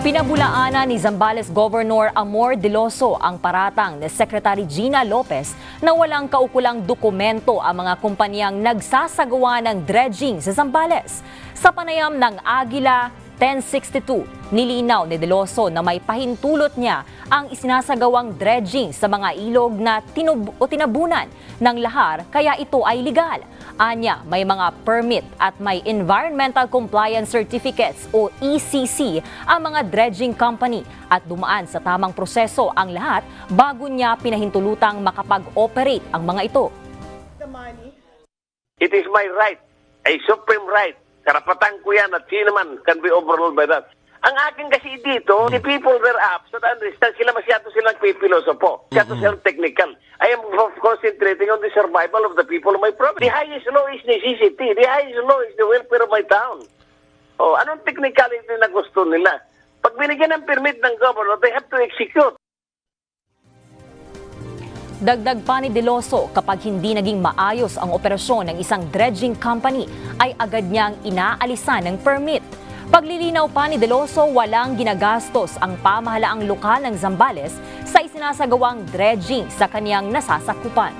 Pinabulaanan ni Zambales Governor Amor Diloso ang paratang ni Secretary Gina Lopez na walang kaukulang dokumento ang mga kumpanyang nagsasagawa ng dredging sa Zambales. Sa panayam ng Agila 1062, nilinaw ni Diloso na may pahintulot niya ang isinasagawang dredging sa mga ilog na tinabunan ng lahar kaya ito ay legal. Anya, may mga permit at may Environmental Compliance Certificates o ECC ang mga dredging company at dumaan sa tamang proseso ang lahat bago niya pinahintulutang makapag-operate ang mga ito. It is my right, a supreme right. Karapatan ko yan at sino man can be overruled by that. Ang akin kasi dito, the people were up so that understand sila masyado silang pipilosopo. Masyado silang technical. I am concentrating on the survival of the people of my province. The highest law is necessity. The highest law is the welfare of my town. Oh, anong technicality na gusto nila? Pag binigyan ng permit ng governor, they have to execute. Dagdag pa ni Diloso, kapag hindi naging maayos ang operasyon ng isang dredging company, ay agad niyang inaalisan ng permit. Paglilinaw pa ni Diloso, walang ginagastos ang pamahalaang lokal ng Zambales sa isinasagawang dredging sa kaniyang nasasakupan.